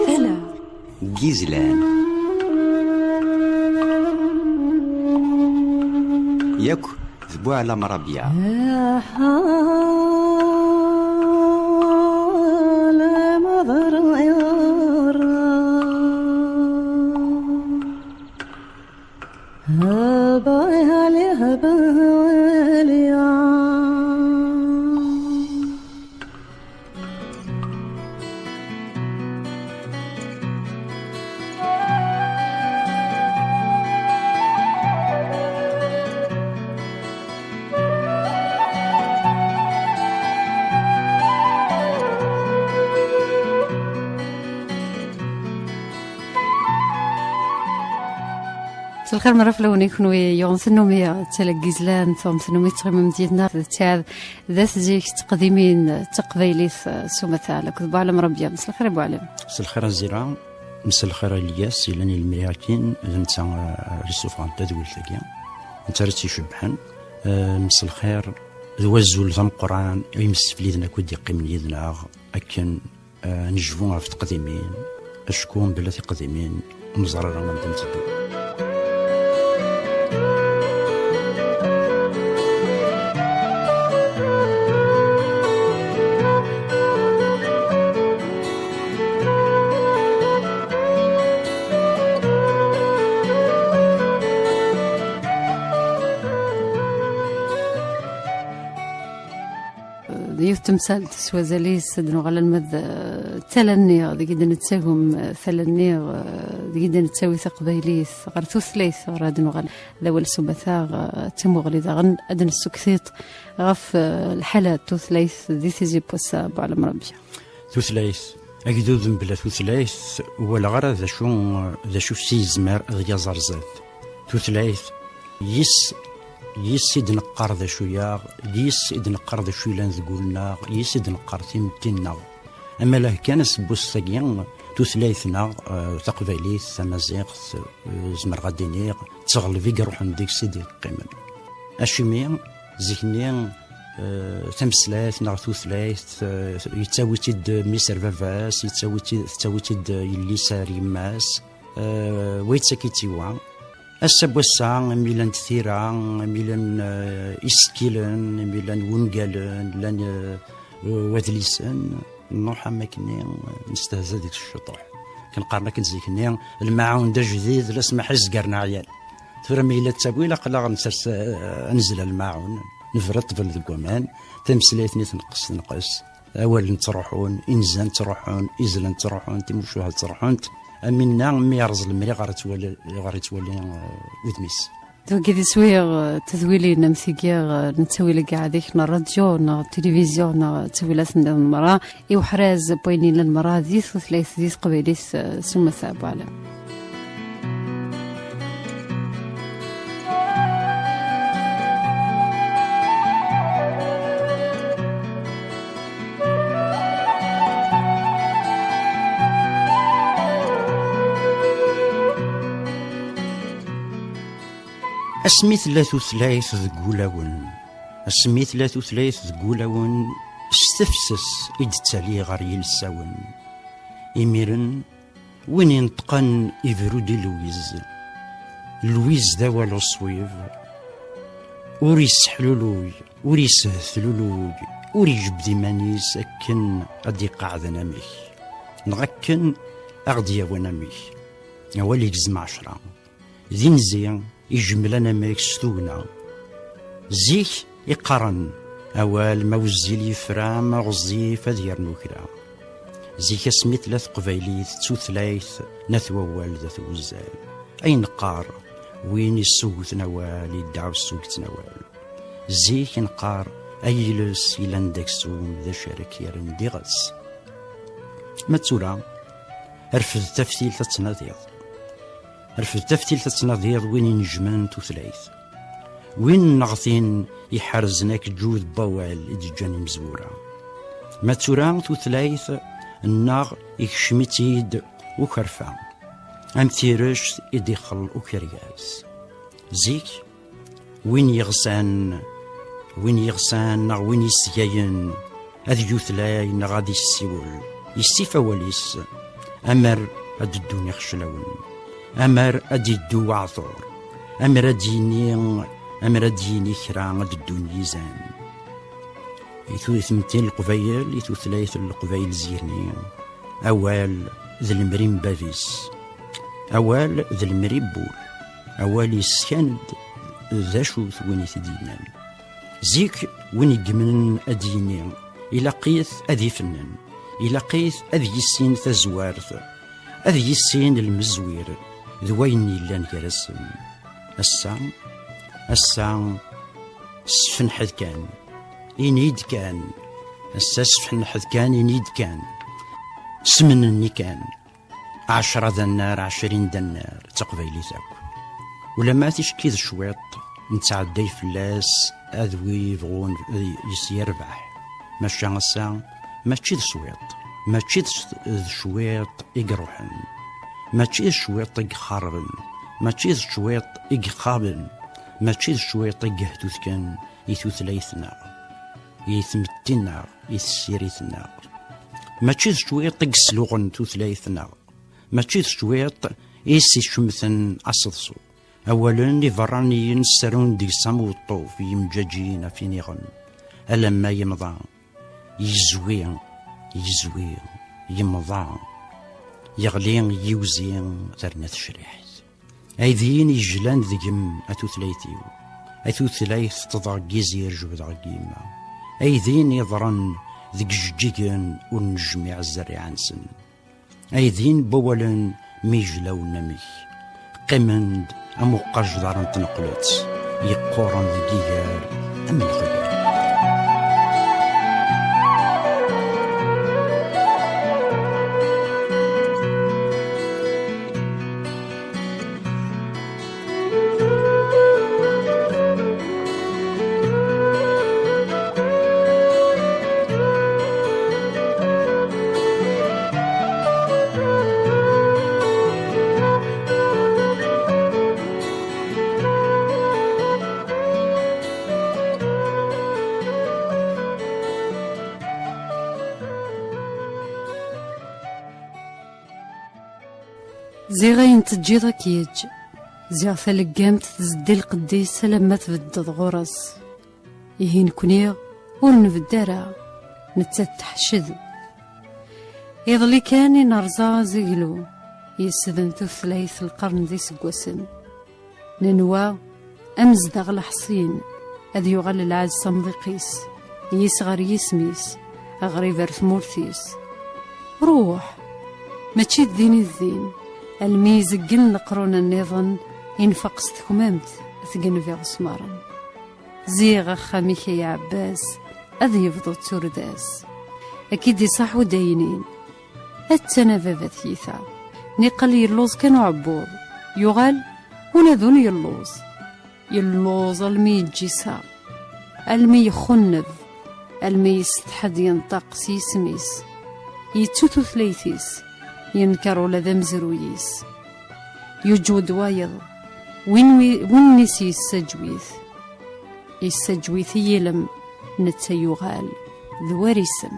ثلا جيزلان ياك ذبوا على مرابيا الخير مرة فلوني كنو يغنثنومي تلقيزلان ثم ثنومي تغيم مدينة تاع ذات زيك تقديمين تقبيليث سومثا لك ذبو على مربيا. مساء الخير ابو علم. مساء الخير الزيرة. مساء الخير الياس إلاني المياكين نتا ريسوفان تدويل ثقيا نتا رتي شبحان. مساء الخير ذوزول ذم قران يمس في ليدنا كود يقيم ليدنا أكن نجفوها في تقديمين أشكون بلا تقديمين مزررة من تنتدو. ضيوف تمثال سوازاليس دنو غالا المذ تلني ذي قد نتساهم ثلني ذي قد نتساوي ثقبيليث غير ثوثليث غير دنو غالا ذوال سومثا تمو غلي ذا غن أدن السكثيط غف الحالات ثوثليث ذي ثيزي بوسا بعلى مربيا ثوثليث أكيدو بلا ثوثليث ولا غير ذا شو سيزمر ذي زرزات ثوثليث يسيد نقار ذا شويا يسيد نقار ذا شويا لان ذقولنا يسيد نقار تيمتنا أما له كان سبوس ثقيان توثلايثنا تقبيليث ثمازيغ زمر غادينيغ تغلفي قروحن ديك سيدي قيمن أشمي زيكني تمسلاث نغ توثلايث يتساوي تيد ميسر فافاس يتساوي تيد يلي ساري ماس ويتساكي تيوا السبوسا ميلان تثيرا ميلان إسكيلن ميلان ونقالن لان وذليسن نروح ماكني نستهزا ديك الشطوح كنقارنا كنزيكني المعاون دا جديد لا سمح زقرنا عيال ثورة ميلا تسابوي لا قلا نسرس انزل المعاون نفرط بالذكومان تمسليتني تنقص اول تروحون انزل تروحون ازل تروحون تمشوها تروحون منا مي يرزل المري غير تولي ودميس دو كيدي سوير تذويلي نمثيكير نتسوي لك هذيك الراديو نا التلفزيون تسوي لنا المراه اي وحراز بويني للمراه ذي ثلاث ذي قبيليس سما ثاب على اسميت لا ثلاث ذقولاون اسميت لا ثلاث ذقولاون استفسس إد تالي غير يلساون إميرن وين ينطقن إفرودي لويز دا والو صويف وريس حلولوي وريس هثلولوي وريجب ديمانيس أكن أدي قاعدنا ميك نغكن أغديا وانا ميك أولي جزم 10 ذي مزيان يجملنا ميك ستونا زيك يقرن أوال ما وزيلي فرا ما غزيف أدير نوكرا زيك سميت ثلاث قبيليث توثلايث نثوال ذات وزال أين قار وين السوق نوال يدعو السوق نوال زيك نقار أيلس يلاندكسون ذا شارك يرندي غس ما تسولا أرفض تفتيل تتناضيض رفد تفتيل تتناضيض وين ينجمان توثلايث وين نغثين يحرزناك جود بوال إدجاني مزورة ما تورا توثلايث الناغ يكشمتيد وكرفا أم تيرش يدخل وكرياس زيك وين يغسان وين يغسان وين يسجاين هذ يوثلاين غادي السيول يسيف واليس أمر أد الدنيا خشلون أمر أد الدو عثور أمر أديني كرا أد الدنيا زان يثو ثمتين القبيل يثو ثلاث القبيل زيرني أول ذي المريم بافيس أول ذي المريم بول أول يسكند ذا شوث وين يتدينان زيك وين يجمن أديني إلا قيث أذي فنن إلا قيث أذي يسين تزوارث أذي يسين المزوير ذوين يلان كرسم السام سفن حد كان ينيد كان سفن حد كان ينيد كان سمنني كان 10 دنار 20 دنار تقبيلي ذاك ولما تشكيذ شويط نتعدي فلاس أذوي يبغون يربح ماشي غسا ماشي شويط ماشي شويط يقروحن ماشي شويط يخربن ماشي شويط يقابل ماشي شويط يهتوث كان يثوث ليثنا يثمتنا يثسيريثنا ماشي شويط يقسلوغن توث ليثنا ماشي شويط يسي شمثن أصدصو أولا يفرانيين السرون دي سامو الطوف يمجاجين في نيغن ألما يمضى يزوي يمضى يغلين يوزين ثرنة شريحت أيذين يجلان ذقم أتوثليثيو أتوثليث تضغي زير جبضغيما أيذين يضرن ذق جيجن ونجمع الزريعان سن أيذين بولا ميجلو نمي قمند أمو قجدار تنقلت يقورن ذقيار أم الخير زي غاين تجيض كيج زي ثلقامت تزدي القديس لما تبدد غرس يهين كنيغ ونفدارا نتتحشد يضلي كاني نرزا زيلو يسذن ثلاث القرن ذي سقوسن ننوى أمزدغ الحصين أذ يغل العاد صمضيقيس يسغر يسميس أغريب ثمورثيس روح ما تشد ديني الدين الميز قل نقرون النظام ينفق ستكمامت ثقن في غسمارا زيغ خاميك يا عباس أذ يفضل تسورداس أكيد يصح وداينين أتنا بابا ثيثا نقل يلوز كانوا عبور يغال ونذون يلوز المي جيسا المي يخنذ المي يستحد ينطق سيسميس يتوتو ثليثيس ينكروا لذا مزرويس يجود وايض وين نسي السجويث يلم نتسيغال ذوارسم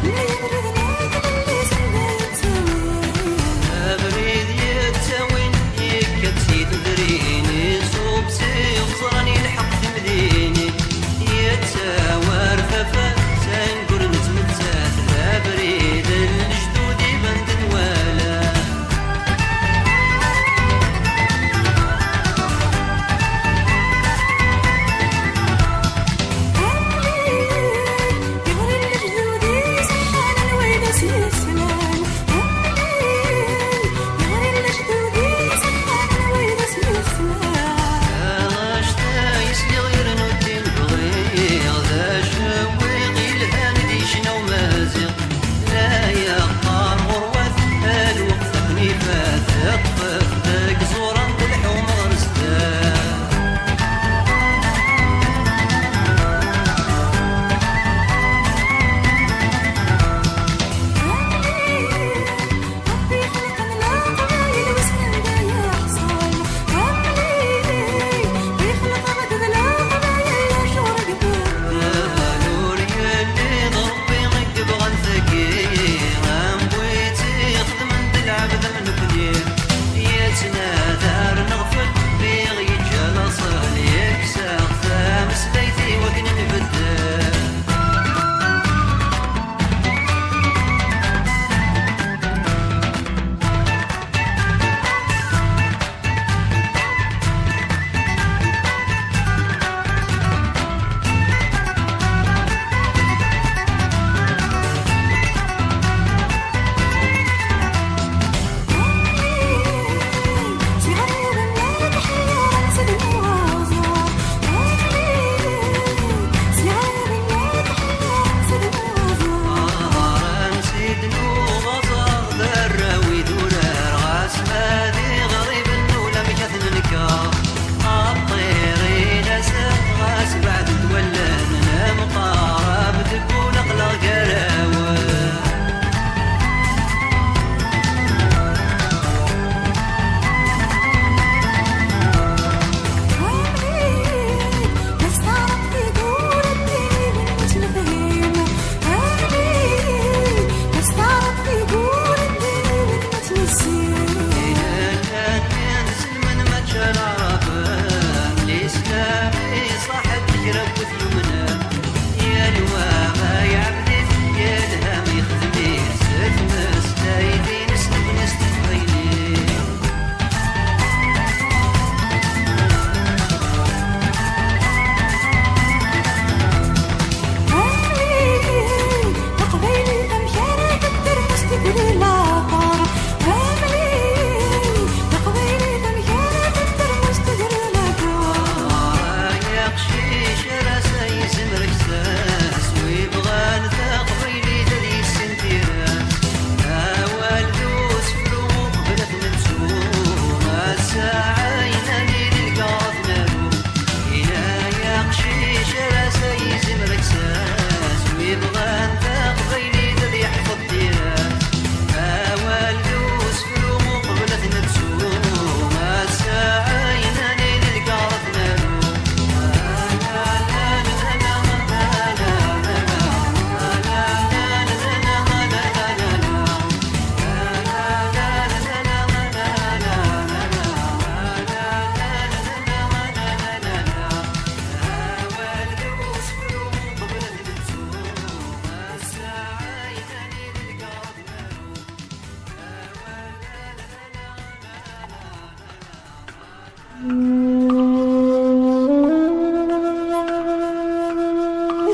Never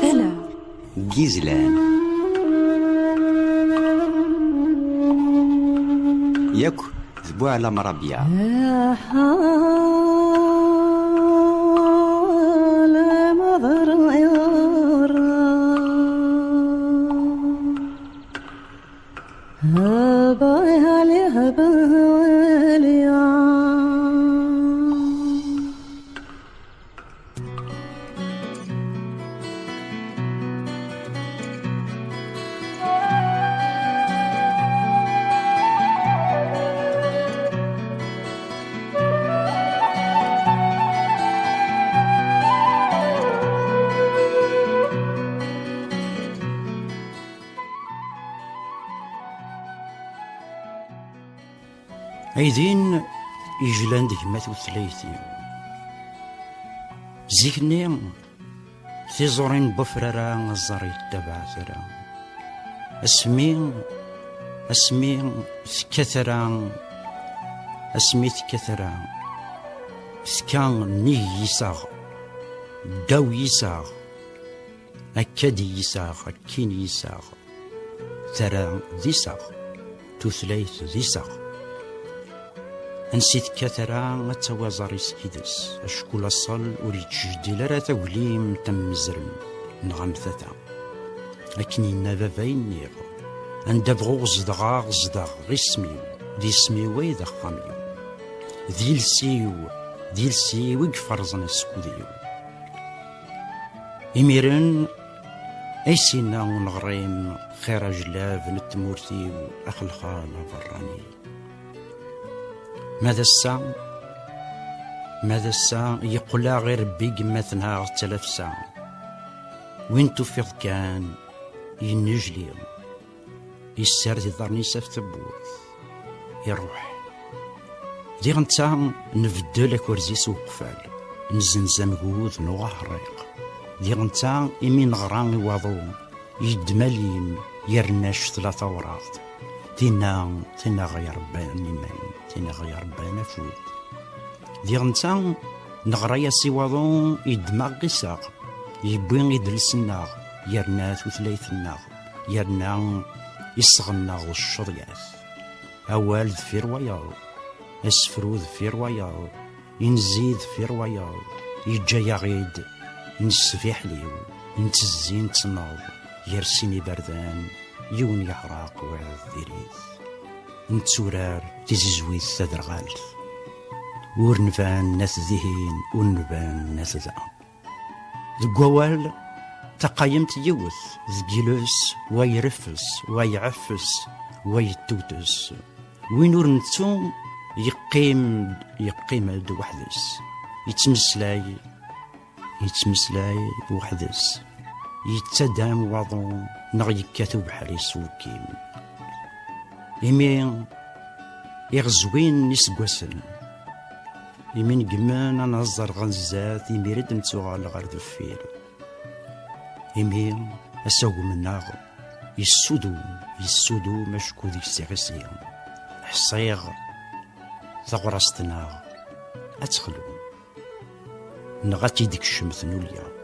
ثلا جيزلان ياك ذبوع على مرابيا عيدين يجلان ديما وثلاثي زيكني تيزورين بفرارا الزري تبع ثرا اسمي ثكثرا اسمي ثكثرا سكان نيه يساغ داو يساغ أكادي يساغ أكين يساغ ثرا ذي ساغ تثليث ذي ساغ نسيت كثرة توازاري سكيدس أشكول الصل أريد جدي لرا توليم تم زرم نغم ثتا أكني نبابين نيغ عند بغو زدغا غسميو دي سميو ويدا خاميو ديل سيو يقفرزن السكوديو إميرن أيسينا ونغريم خير جلاف نتمورتيو أخلخانا براني ماذا الساعة يقول غير بيق مثنها 3000 ساعة وين توفيض كان ينجلي يسار ضرني ساف تبوث يروح دي غنتا نفدل كورزيس وقفال نزنزم قوذ نوغ حريق دي غنتا إمي نغران يواضو يدماليم يرناش 3 وراط تينا غير باني مين تينا غير بانا فود دي غنتا نغرا سيواضو يدماغ قساق يبوين يدلسنا يرنا ثلاثنا يرنا يصغنا الشريات أول ذفير وياو أسفرو ذفير وياو ينزيد ذفير وياو يجا يغيد نسفيح ليو نتزين تناض يرسيني بردان يون يحراق وعذيريث نتسورار تزيزويث ثدرغالث ورنفان ناس ذهين ورنفان ناس ذا ذقوال تقايمت يوث ذجلوس ويرفس ويعفس ويتوتس وينور نتو يقيم بوحدس يتمسلاي بوحدس يتسدام وضو نغي كاتو بحالي سوكيم إمي يغزوين نسقوسن يمين قمان أنا الزر غنزات يمي رد نتوغال غير دفير إمي أساو مناغ يسودو مشكو ديك السيغسيا حصيغ ثغرستنا أتخلو نغاتي ديك الشمثنوليا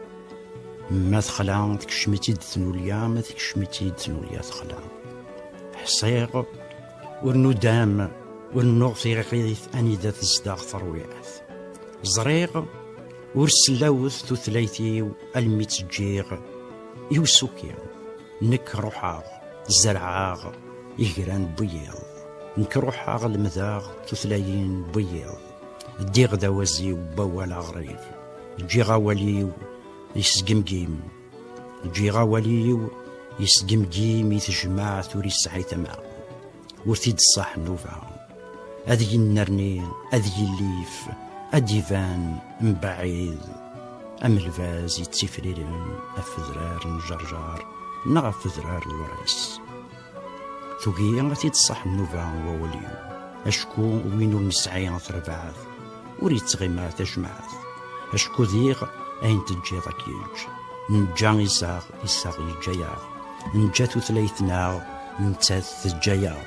ما تخلا تكشمتي دثنوليا ما تكشمتي دثنوليا تخلا حصيغ ورنو دام ورنو في غيث أني ذات زداغ ثرويات زريغ ورسلاوث ثلاثي الميت جيغ يوسوكيا نك روحاغ زرعاغ يقران بيض نك روحاغ المذاغ تثلاين بيض ديغ دوازي وبوالا غريب جيغا وليو يسقمقيم جيغا وليو يسقمقيم يتجمع ثوري السحي تمام وثيد الصح نوفا أذي النرني أذي الليف أديفان مبعيد أم الفاز يتسفريرن أفذرار نجرجار نغف ذرار الوريس ثوقي غثيد الصح نوفا ووليو أشكو وينو نسعي ثربعات وريد تغيما تجمعات أشكو ذيغ أين تجي ذاكيج نجا يساغ يجايا نجاتو ثلاثنا نتاث تجايا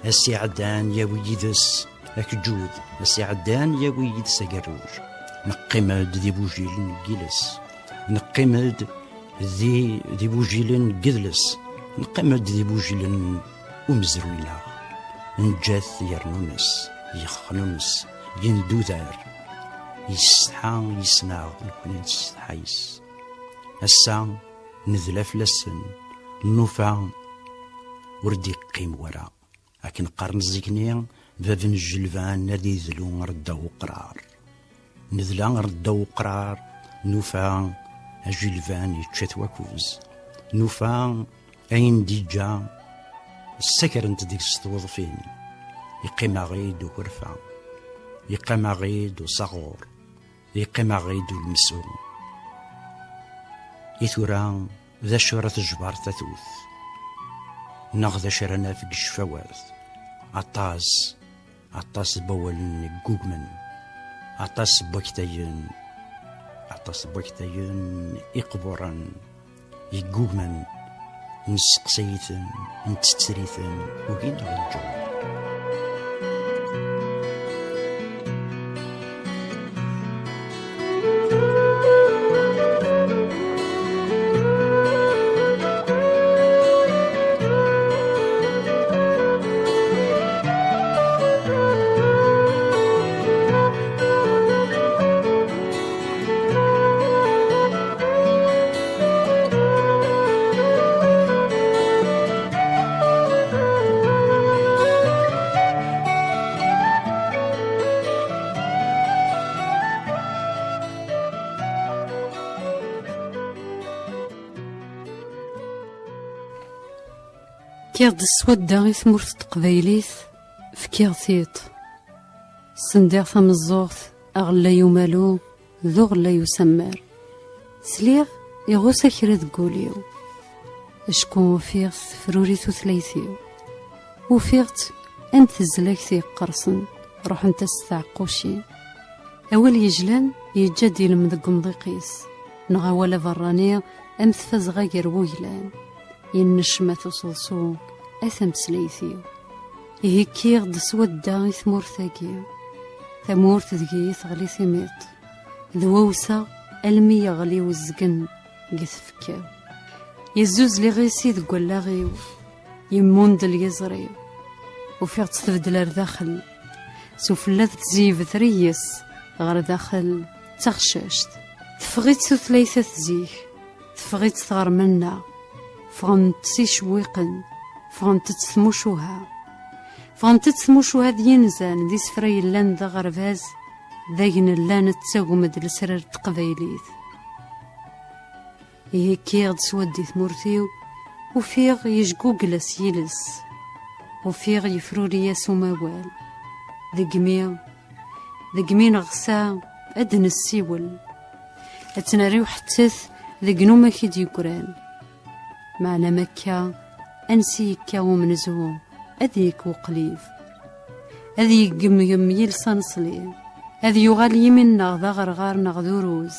السعدان يا ويدس اك جود السي عدان ياوي يد ساقروج نقيمد دي بوجيل جلس نقيمد دي بوجيل قدلس نقيمد دي بوجيل ومزروينا نجاث يرنونس يخنونس يندودار يستحى يسناغ نكون يستحايس السا نذلا فلسن نوفا وردي قيم ورا لكن قرن الزكني باب الجلفان نادي ذلو ردو قرار نذلا ردو قرار نوفا الجلفان يتشات وكوز نوفا اين ديجا السكر انت ديك ستوظفين يقيم غيد وكرفا يقيم غيد وصغور يقيم غيد المسؤول يثورا ذا شورة الجبار تثوث ناخذ شرنا في الشفاوات عطاس بول جوجمن عطاس بوكتاين إقبورا يجوجمن نسقسيثن نتستريثن وقين غير كيغد السودة غي ثمورت تقبايليت فكيغ تيط سنديغ ثم الزوغث أغلا يمالو ذو غلا يسمر سليغ يغوسا كرا تقوليو اشكون وفيغت فروريثو ثلاثيو وفيغت انت زلاكتي قرصن روح انت ستعقوشي اول يجلان يجاد يلمد قمضيقيس نغا ولا فرانية امثفز غير ويلان ينشمث وصلصو اثم سليثيو يهكيغ دسودا ثمور ثاقيو ثمور تذقي ثغلي ثميط ذووسا المية غلي وزقن قثفكاو يزوز لي غيسي ذقو اللاغيو يموند اليزريو وفيغ تستبدل رداخل سوفلا تزيب ثريس غير داخل تغشاشت تفغيت ثلاثة زيك تفغيت ثغر منا فغمت سيشويقن فغمت تثموشوها فغمت تثموشوها دينزان دي سفري اللان ذا غرباز ذاين اللان تساقو مد السرر تقبايليت يهكيغ سودي ثمورتيو وفيغ يجقو قلس يلس وفيغ يفروري ياسو موال ذقمي نغسا أدن السيول أتناريو حتث ذقنو ماكي ديقران معنا مكة أنسيكا ومنزو أذيك وقليف أذي يقم يلسان صليب أذي يغال يمنا ذا غرغار نغذو روز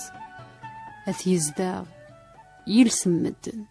أذي يزداغ يلسم مدن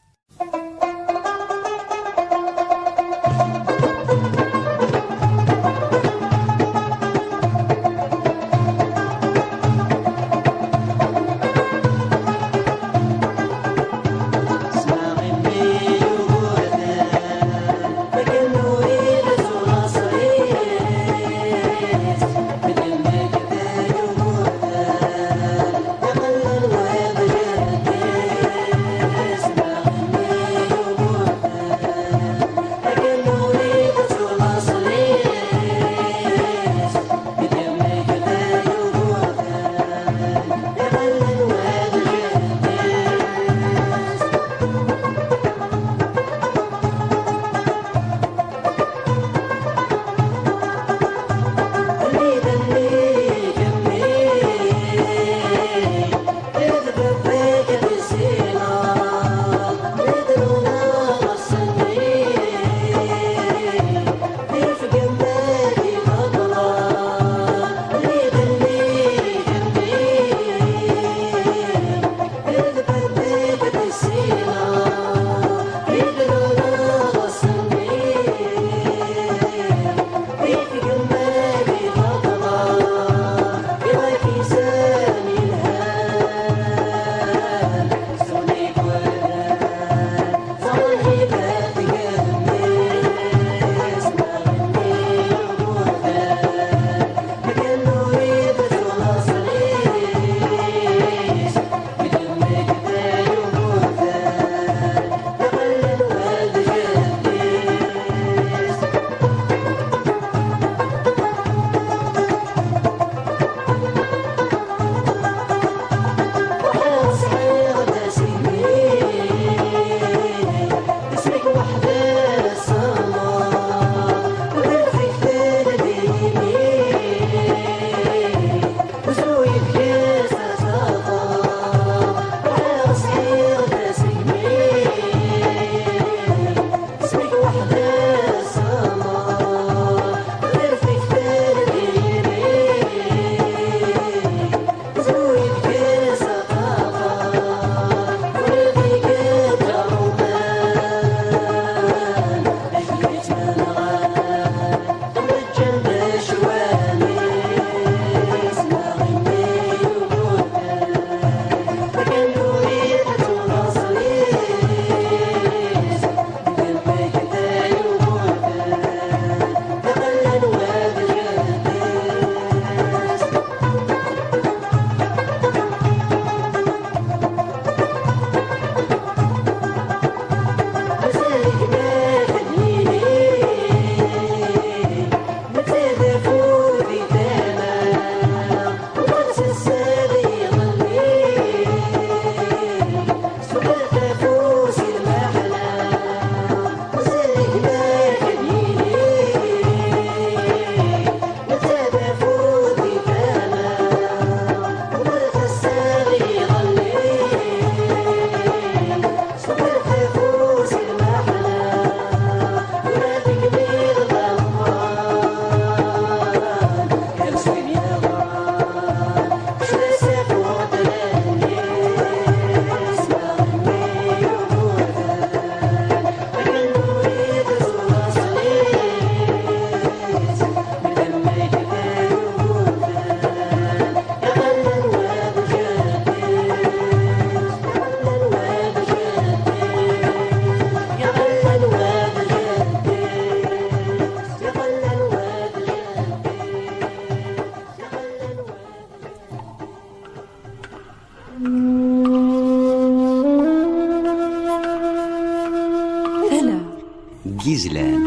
جيزلان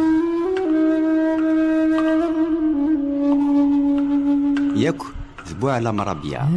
ياك ذبوع على مرابيا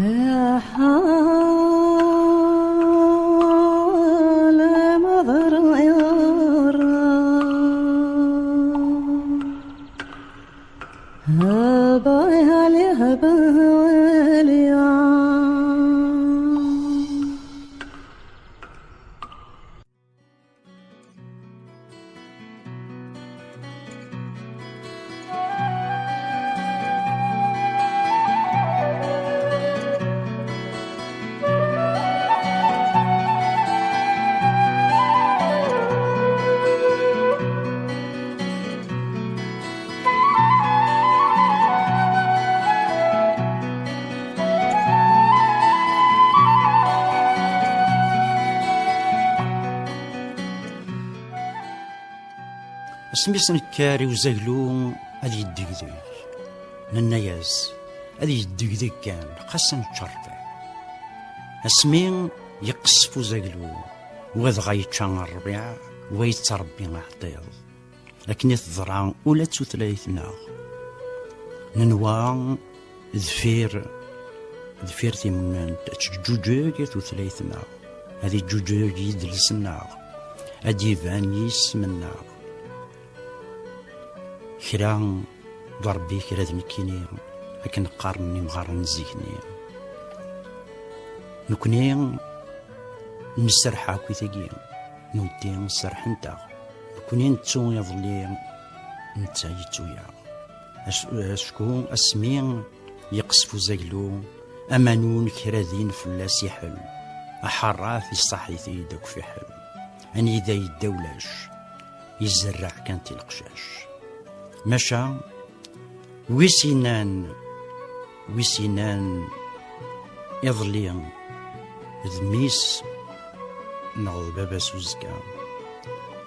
اسميس نكاري وزاقلو هذه يدقدق نناياز هذه يدقدق كان قسم تشرطه اسمين يقصفو زاقلو وهذا غايتشان الربيع ويتربي عطيض لكن يتضرع ولا تثلاثنا ننوى ذفير تيمونان تجوجوج تثلاثنا هذه جوجوج يدلسنا هذه يبان يسمنا كرا ضربي كرا ذنكيني لكن قارني مغارن زيكني نكوني نسرحا كويتاكي نودي نسرح نتا نكوني نتو يظلي نتا يتويا اشكو اسمي يقصفو زاقلو امانون كرا ذين فلاس يحل احرا في صحيتي داك في حل اني ذا يدولاش يزرع كانتي القشاش مشا ويسينان يظلي ذميس نغض بابا سوزكا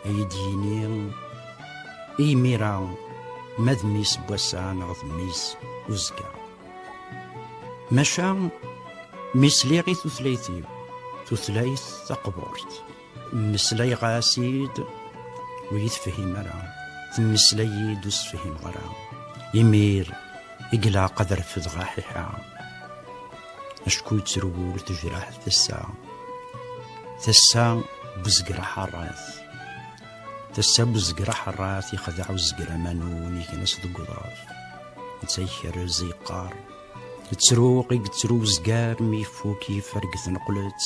ايديني ايميرا مذميس بوسا نغض ميس وزكا مشا مسليغي ثلاث تقبورت مسلي غاسيد ويتفهم راه تمسلي دوس فهم غرام يمير إقلا قدر في ضغاحها أشكو ترول تجرح ثسا بزقرا حراث يخدع وزقرا مانون يكنس دقضاف نتسيخر زيقار ترو زقار ميفوكي فرقت نقلت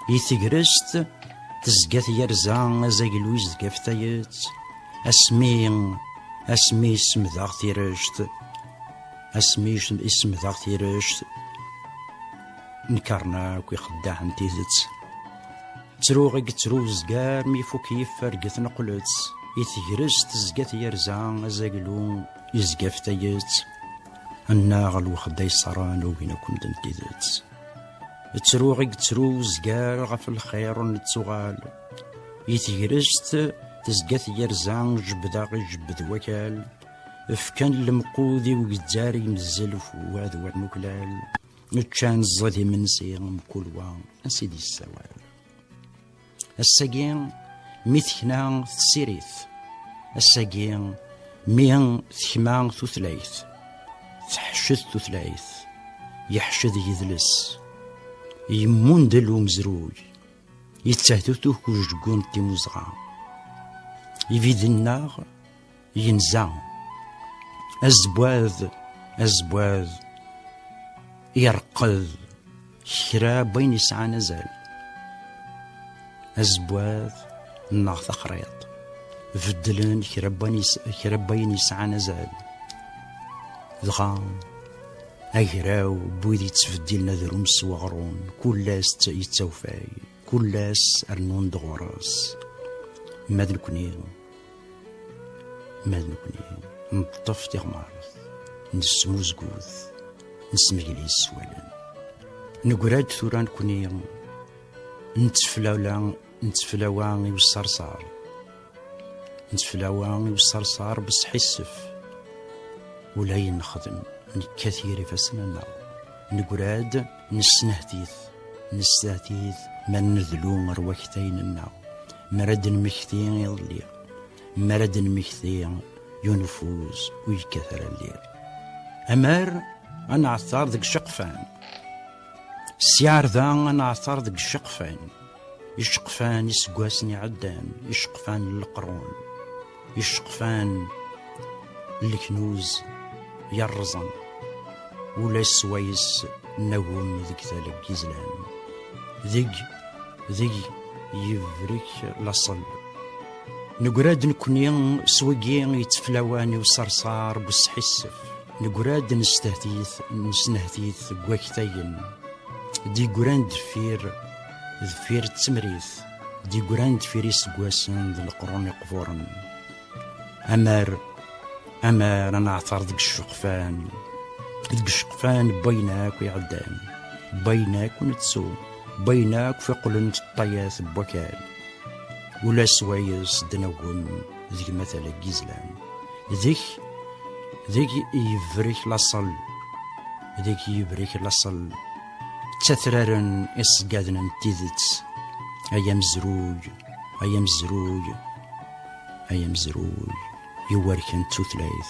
يتقرست تزقات يرزان زاقلو يزقاف تايت اسمي اسم ذاغ تيرشت نكرنا كي خداع نتيزت ترو زقار ميفوك يفرقت نقلت يتجرست زقات يرزان زاقلو يزقاف تايت الناغل وخدا يصران وين كنت نتيزت ترو زقار غف الخير نتسوغال يتجرست تزقات يرزان جبد وكال فكان المقودي وقزاري مزل فواد والمكلال نتشان الزادي منسي مكل وان سيدي السوال الساقين ميثكنا تسيريث الساقين مين ثمان ثلاث تحشد ثلاث يحشد يذلس يموندل ومزروج يتسهتوتو كوجقون تيموزغا يفيد النار ينزع أزبواذ يرقذ كرا بين يسعى نزال أزبواذ النار ثخريط فدلن كرا بين يسعى نزال ذغام أجراو بوذي تفديلنا ذروم السواغرون كلاس يتوفاي كلاس أرنون دغوراس ماذا نكوني نطف تغمارث نسمو زقوث نسمجلي السوالن نقراد ثورا نكوني نتفلاوان والصرصار بس حسف ولا ينخدم كثير فسننا نقراد نستهتيث ما نذلو مروكتين النار مرد المكتين يضلي مرد المكثي ينفوز ويكثر الليل. أمار أنا عثار ذك شقفان السيار ذا أنا عثار ذك الشقفان يشقفان يسقواسني عدان يشقفان القرون يشقفان الكنوز يرزن ولا السويس نوم ذك ذلك يزلان ذي يفرك لصل نقراد نكوني سوقين يتفلاواني وصرصار بسحسف نقراد نسنهتيث قواكتين دي قران دفير التمريث دي قران دفير يسقواسن ذي القرون يقفورن أمار أنا عثر ذك الشقفان بيناك ويعدان بيناك ونتسو بيناك في قلن الطياث بوكال ولا سوايس دنوهم ذيك مثلا جيزلان ذيك يفريك لاصل ذيك يفريك لاصل تثرارن إسقادنا نتيذت أيام زروج يوركن توثلايث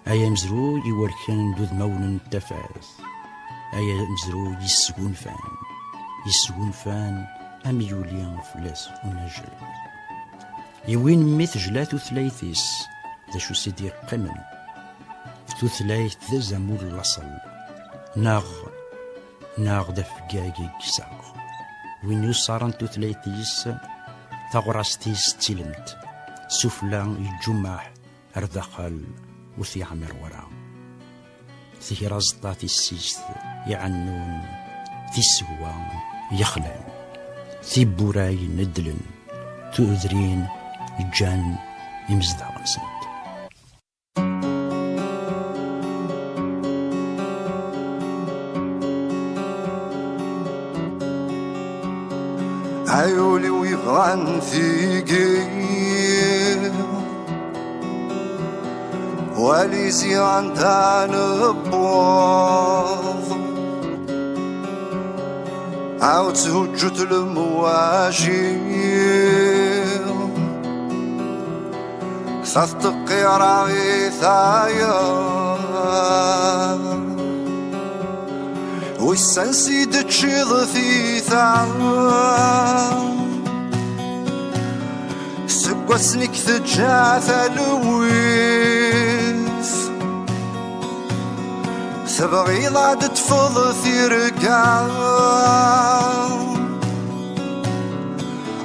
أيام زروج يوركن دوذ مون التفاث أيام زروج يسقون فان أم يوليان فلاس ونجل يوين ميت جلات ثلاثيس ذا شو سيدي قمن ثلاث ذا زمول الأصل ناغ دفقاقي كساق وين يصارن ثلاثيس ثغراستيس تيلمت سفلان الجماح أردخل وثي عمر ورا ثي رزطات السيست يعنون ثي سوان يخلان ثي بوراي ندلن تؤذرين جان يمزدق سنت عيولي ويبغان ثيقي وليزي عن تانبوض عاود تهجت المواجير ثقي راغي ثايا والسنسي دتشيض في ثام سقوسنك ثجاث الويث تبغي ضاد تفض ثيرقام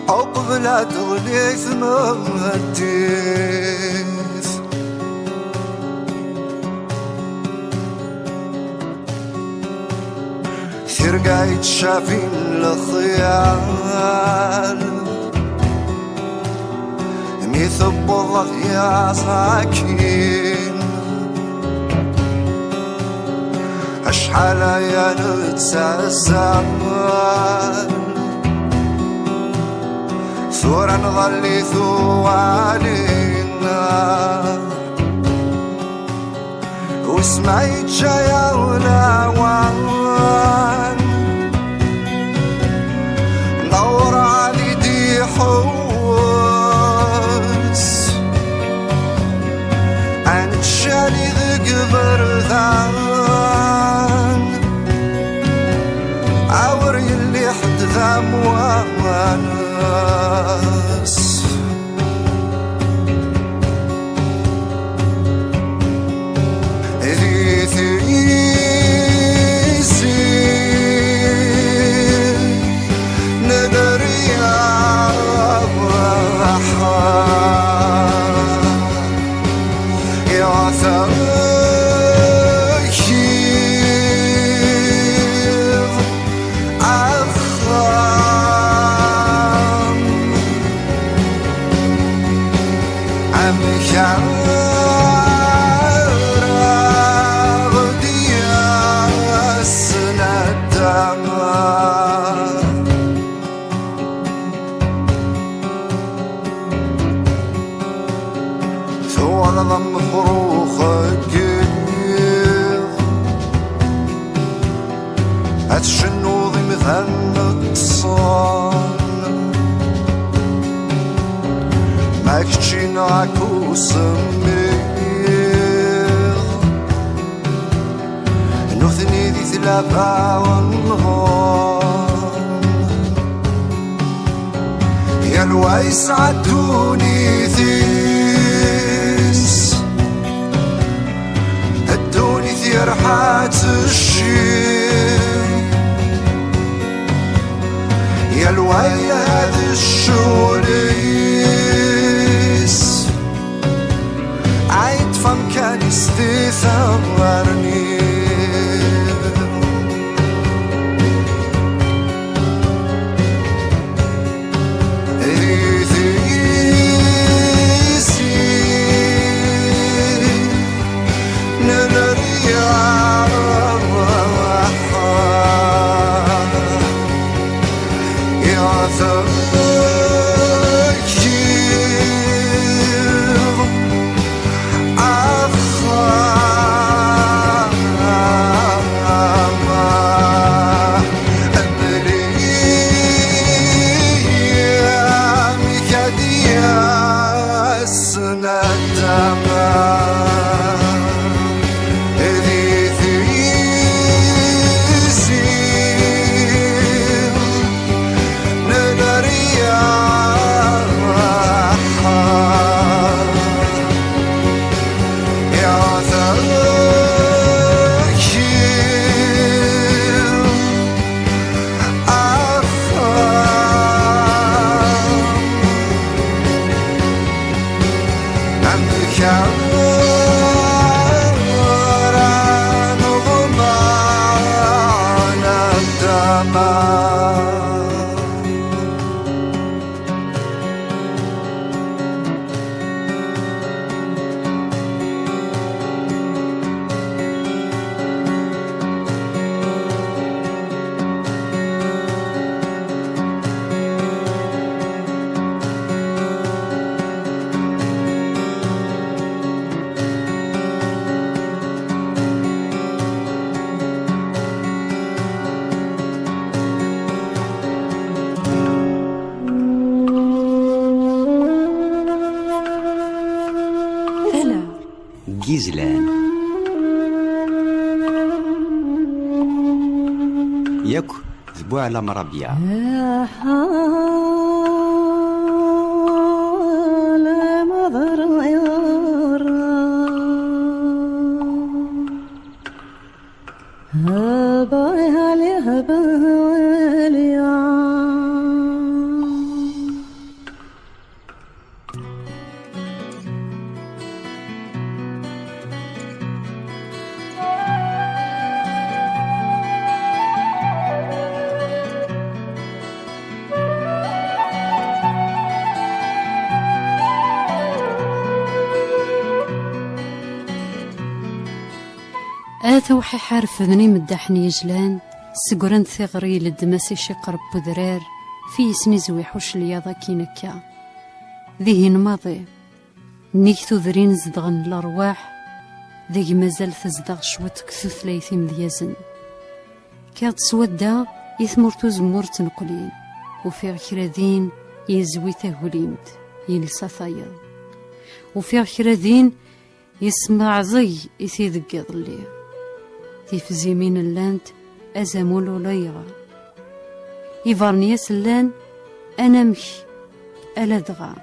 أو قبل تغليث مهديث ثيرقا يتشافين الخيال ميثب الله يا ساكين أشحال يا نتساسل ثورا نظلي ثوالينا وسمعي جايا ولاوان نور علي دي حوس عن تشالي ذق برذان عور يلي حد ذا موانس هتشنوضي مثل الصان ما أكتشين عكوس نثني ذي ثلاثة والنهار يا الويس عدوني ثيس هدوني ثي رحات الشير يا الويل هذا الشوليس عيد فمكان استثمرني جيزلان ياك ذبوع على مرابيع توحي حارف ذني مداحني جلان سقران ثغري للدماسي شقرب بذرار في سني زويحوش لياضا كينكا ذهن ماضي نيك تذرين زدغن الأرواح ذي مازال تزدغ شوتك ثلاثي مذيازن كاد سودا يثمرتو زمور تنقلين وفي كرادين يزوي تهوليمت يلسا ثايض وفي كرادين يسمع زي يثيذق ظلي تيفزي من اللانت أزامول وليغا يفارنياس اللان أنا مكي ألا دغا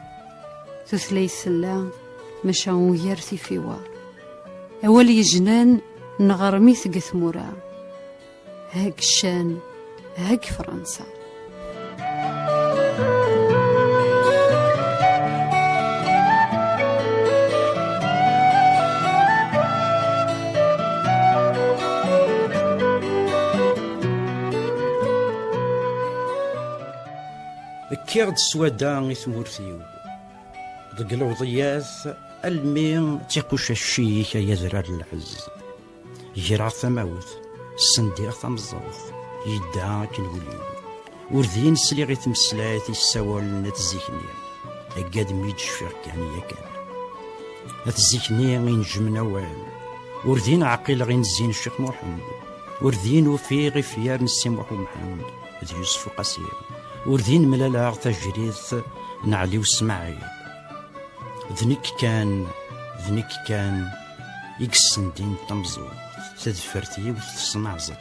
تثلي السلا مشاو يرثي فيوا أول يجنان نغرمي ثقث مورا هاك الشان هاك فرنسا كيرد السوادة إثمورثيو ضق الوضيات المين تيقوش الشيك يزرار العز جرع ثماوث السندير ثمزوث يدعى كالوليو وردين سليغي تمسلايت السوال نتزيكني أقاد ميج شفيق يعني يكان نتزيكني غين جمنا وال وردين عقيل غين زين الشيخ محمد وردين وفي غفيار نسي محمد ذي يوسف قصير وردين ملالا تجريث نعلي وسماعي ذنك كان يكسن دين تمزو تدفرتي وتصنع زي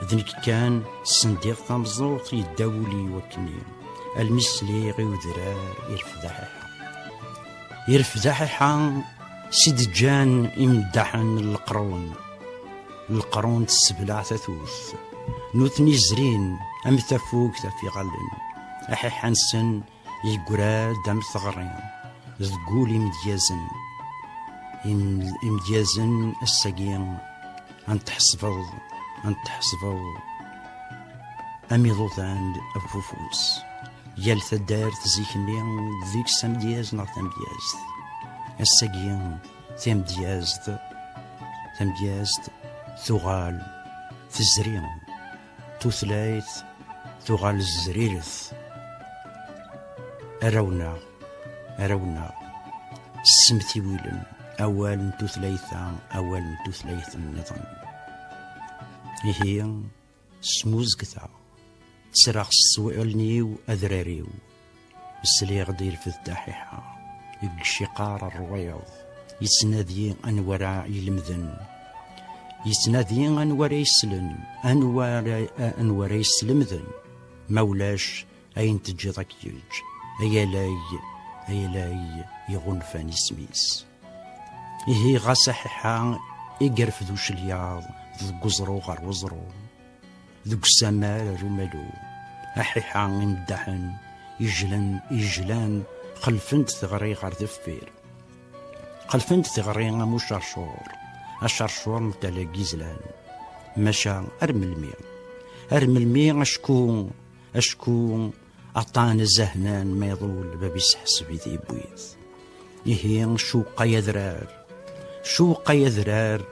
ذنك كان صنديق تمزو يداولي وكني المسلي غي وذرار يرفدححا سيد جان يمدحن القرون تسبلع تثوث نوثني زرين أم تفوق تفي غلن أحي حنسن يقرا دم ثغرين تقول يمديازن الساقين أن تحسفظ أمي ضوطان أفوفوس يال ثدار تزيكني ذيك سمدياز نغ تمدياز الساقين تمدياز ثغال تزرين توثلايث ثغال الزريرث أرونا السمتي ويلن أول توثلايث النظام هي سموز كثا تسرق السوالنيو أذراريو السليغ دير في الدحيحة الشقار الرويض يتنادي أنورا يلمذن يتنادي أنورا يسلن أنورا يسلمذن مولاش أين تجي ذاك يج أيلاي يغنفان سميس إيه غاسححا إقرف ذو شلياض ذو قزرو غار وزرو ذو السماء رمالو أحيحا يمدحن يجلان خلفنت ثغري غار ذفير خلفنت ثغري غامو الشرشور متالا جيزلان مشا أرملمي أشكو أعطان الزهنان ما يضول بابي سحسب ذي بويث يهين شوق يذرار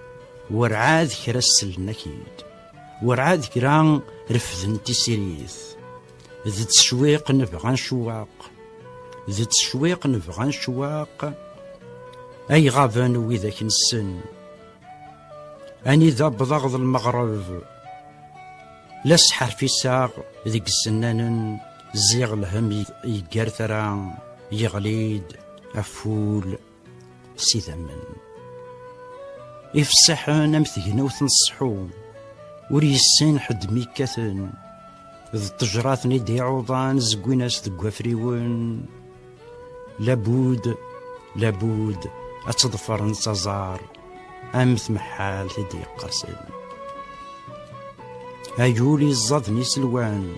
ورعاد كرسل نكيد ورعاد كران رفذن تسيريث ذات شويق نبغان شواق أي غابان وذاك السن أني ذا بضغض المغرب لا سحر في ساق ذيك السنان زيغ الهم يقرثرا يغليد أفول سيذمن يفسحن أمثينا وتنصحون وريسين حد ميكاثن ذ التجرات ندي عوضان زقويناس تقوافريون لابود أتضفر نتزار أمث محال تدي قاسل أيولي الزضني سلوان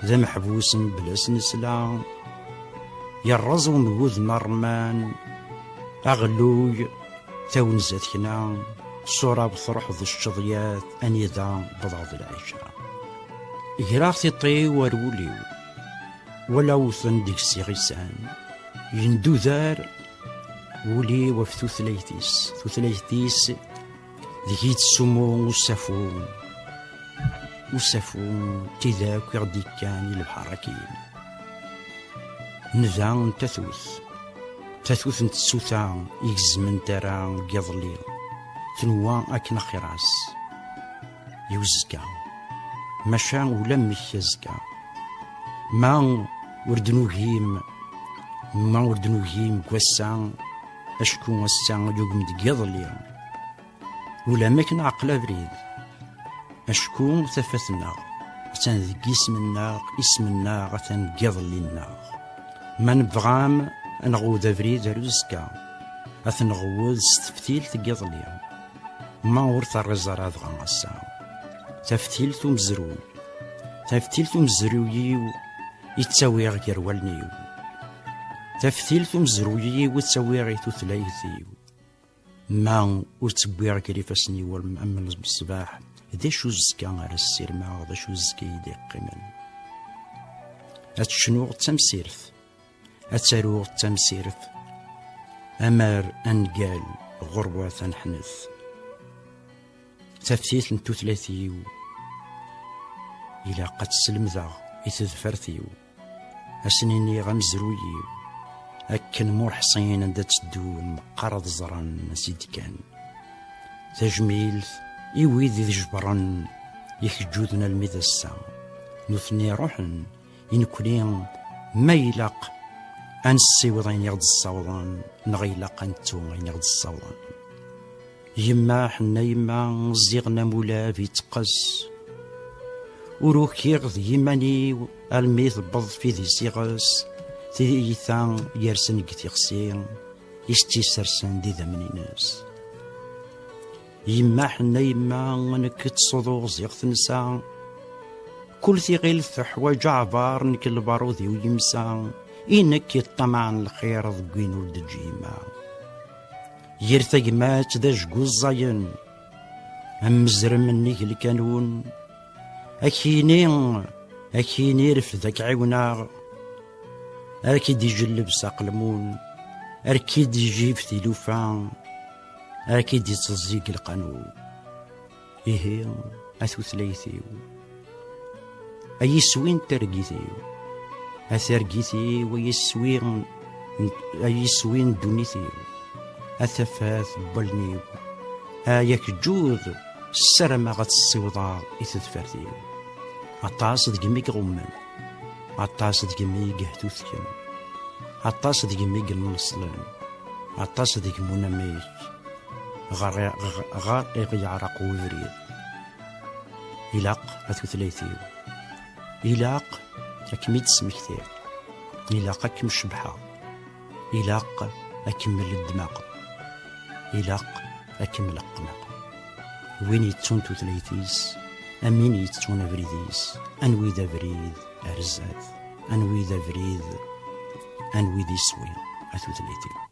ذا محبوس بلاس نسلام يرز ونوذ مرمان أغلوي تاونزات كنا صورة بثرح ذو الشظيات أني ذا بضعض العيشة إقراغتي طي وروليو ولو ثندك سيغيسان يندو ذار ولي وفثو ثلاثيس ذكيت السمو وسافو تذاك يغدي كان البحركين نذا تثوث نتسوثا يجزمن ترى قضلي تنوى أكنا خراس يوزكا مشا ولم يزكا ما وردنوهيم كوسا أشكو وسا يوقم قضلي ولا مكن عقل بريد أشكو ثفتنا تنذك اسمنا غتن قضلينا ما نبغام نغوذ بريد رزكا أثنغوذ ستفتيل تقضلي ما ورث الرزار هذا غنصا تفتيل مزروي يتساوي غير والنيو تفتيل مزروي وتساوي غير ثلاثيو ما وتسبوي غير فاسني والمأمن بالصباح ذا شو زكا على السيرما ذا شو زكا يدي قيمن أتشنوغ تمسيرث أمر أنقال غربة تنحنث تفتيت نتو ثلاثيو إلا قد سلمذا يتذفرثيو أسنيني غمزرويو أكن مور حصين عند تدو مقرض زران سيدي كان تجميل إيويد ذي جبران يخجودنا المذسة نثني روحن إنكولين ما يلاق أنسي وضين يغد الصوضان نغيلا قنتو غين يغد الصوضان يما حنا يما زيغنا مولا في تقص وروكيغ يماني الميث بض في ذي سيغس ذي إيثان يرسن كتيغسين يستي سرسن ذي ذمني ناس يما حنا يما نكت صدوغ زيغ ثنسا كل ثي غيل حوايج عبار نك البارودي ويمسا إنك الطمع الخير ضقين ولد الجيما يرثق مات ذا جوز زاين أمزرم منيك الكانون أكيني رفدك عيونا أكيد يجلب ساقلمون أكيد يجيب ثلوفان أكيد يتزيق القانون إيه أثو ثلاثيو أيسوين ترقيثيو أثرقيثي ويسوين أيسوين دونيثيو أثفاث بلنيو ياك جوذ السرمة غتسيوضا إثثفرثيو عطاس دقميك غمان عطاس دقميك هتوثكن عطاس دقميك المنصلن عطاس دقمونا ميك غار يعرق ويريد إلاق أثو ثلاثيو إلاق أكمل سمكتير إلاق أكم شبحة إلاق أكمل الدماغ إلاق أكمل القناق وين يتون ثلاثيس أمين يتون بريديس أنوي ذا بريد أرزات أنوي ذا بريد أنوي ذي سوين أثو ثلاثين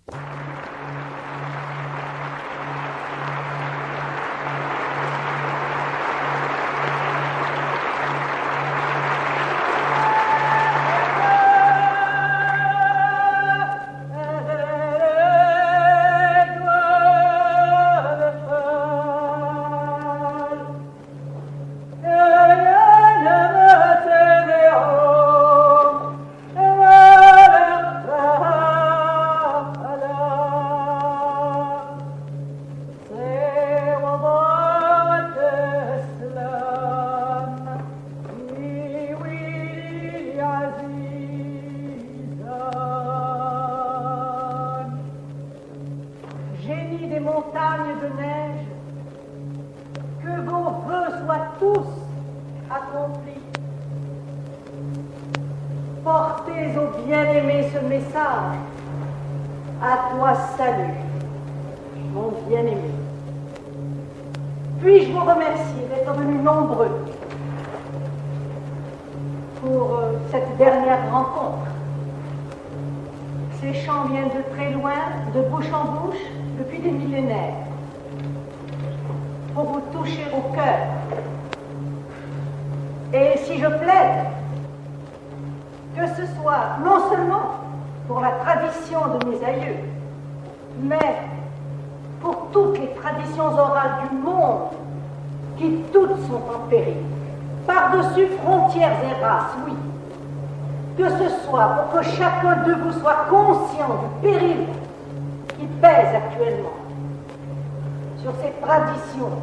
Montagnes de neige, que vos vœux soient tous accomplis. Portez au bien-aimé ce message. À toi salut, mon bien-aimé. Puis-je vous remercier d'être venus nombreux pour cette dernière rencontre. Ces chants viennent de très loin, de bouche en bouche, depuis des millénaires, pour vous toucher au cœur. Et si je plaide, que ce soit non seulement pour la tradition de mes aïeux, mais pour toutes les traditions orales du monde, qui toutes sont en péril, par-dessus frontières et races, oui. Que ce soit pour que chacun de vous soit conscient du péril qui pèse actuellement sur ces traditions,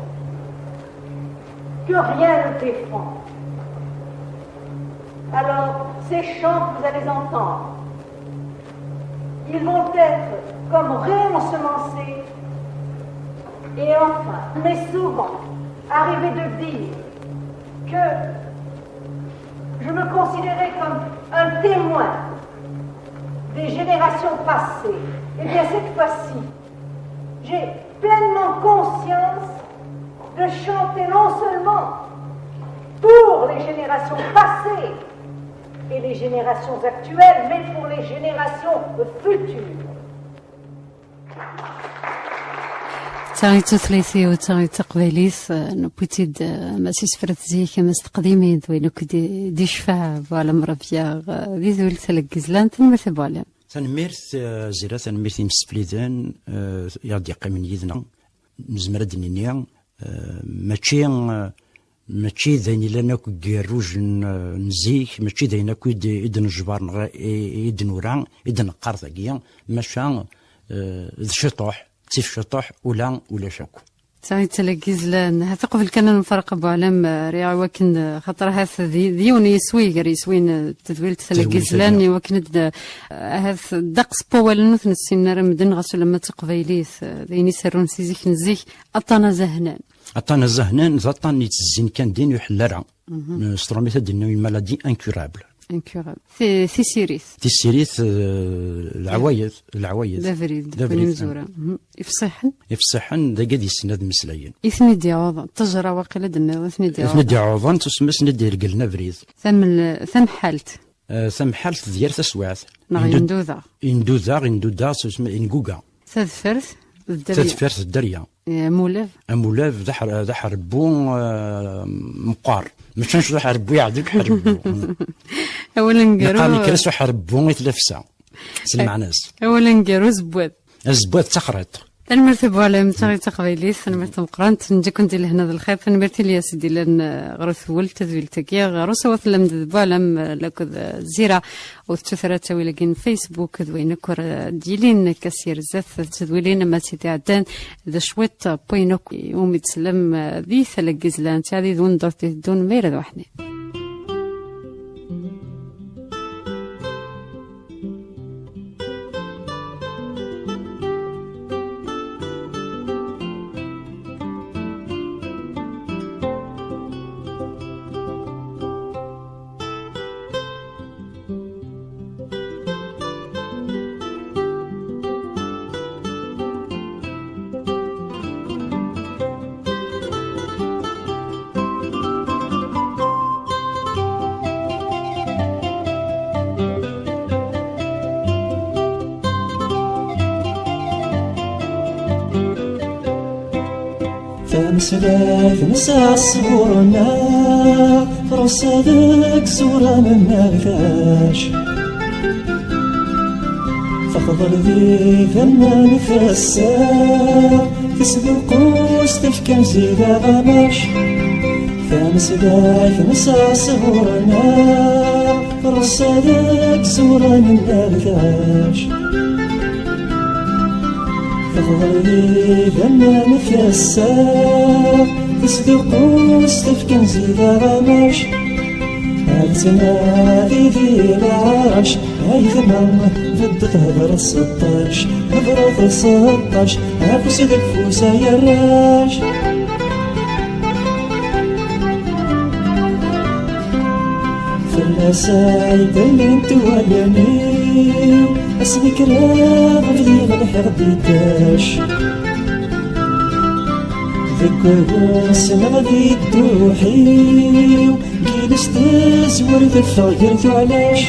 que rien ne défend. Alors, ces chants que vous allez entendre, ils vont être comme réensemencés et enfin, mais souvent, arriver de dire que je me considérais comme un témoin des générations passées. Eh bien, cette fois-ci, j'ai pleinement conscience de chanter non seulement pour les générations passées et les générations actuelles, mais pour les générations futures. تاغيتو ثلاثي وتاغيتو قبيليس نبوتيد ماسيس فرتزي كما استقديمي دوينو كدي دي شفاع فوالا مرافيا دي ذويل تلقزلان تنمرث فوالا تنميرث زيرا تنميرث نسفليدان يغدي يقيمن يدنا نزمر دنيا ماشي ذاين لنا كيروج نزيك ماشي ذاين كود يدن الجبار يدن وران يدن قارثاكيا ماشا ذ شطوح تيف شطوح ولا شاكو تاعي تلاقي زلان هذا قبل كان نفرق ابو علام ريع وكن خاطر هذا ديوني يسوين تدويل تلاقي زلان وكن هذا دقس بوال نوث نسينا رمدن غسل لما تقبيليث ذيني سرون سيزيك نزيك اطانا زهنان زطان يتزين كان دين يحلرا ستروميتا دينو مالادي انكورابل في سيريث العوايد دافريد مزورة يفصحن ذا قد يسند مسلاين إثني ديعوضا تجرى واقيلا دنا إثني ديعوضا تسمس ندي رجلنا فريد ثم حالت ديال تسوعت يندوذا تسمى إنجوجا ثلاث الدريا مولاف ذا حربو مقار مش نشوف حربو يعدك حربو اولا نقرو قال كرسو حربو يتلفسا سلمع ناس اولا نقرو زبوات تخرط انا مرتي بولا متاغي تقبيليس انا مرتي مقرانت نجي كنت لهنا ذا الخير انا مرتي لي سيدي لان غرث ولت تذويل تكيا غرو سوات لم بولا لك زيرا وتثرى تاوي لكن فيسبوك ذوين كور ديلين كسير زاف تذويلين ما سيدي عدان ذا شويت بوينوك يوم يتسلم ذي ثلاث زلان تاعي ذون درتي دون مير ذو حنين تمسلاك نسع صورنا فرصادك صورة من نغتاش فخضر ذي ثمان فسار تسبق وستفكن زيدا غماش تمسلاك نسع صورنا فرصادك صورة من نغتاش تغضي لما نفسك تصدق وستفكن زيدا غماش هالتنا ذي العرش هاي ثمام ضد هضرة 16 هضرة 16 عفوس الفوسة يا الراش فالنسايد اللي انتو ولانيو اسمك راغ في غنحر ديتاش ذكر سنة ذي الدوحيو جيلس تزور ذفاقرتو علاش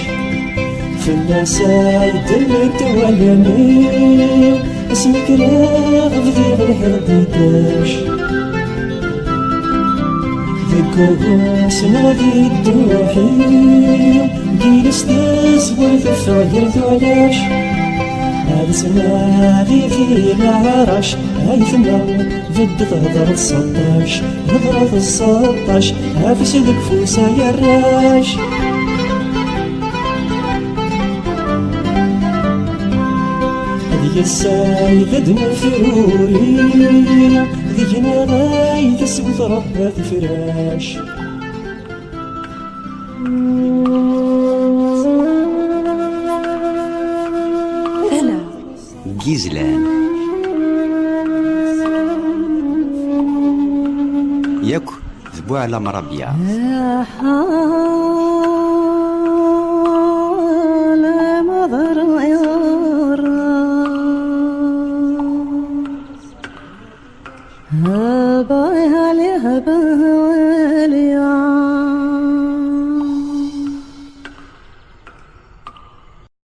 فالنسايد اللي انتو ولانيو اسمك راغ في غنحر ديتاش ذكر سنة ذي الدوحيو جيلس تزور ذفاقرتو علاش هذا سنة ذي العرش هاي ثمام ضد هضرة 16 هضرة 16 عفس ذك فوسة يا الراش هذي السايدة دنا فروري ذينا غاي تسوي ربها الفراش جيزلان ياك ذبوع على مربيع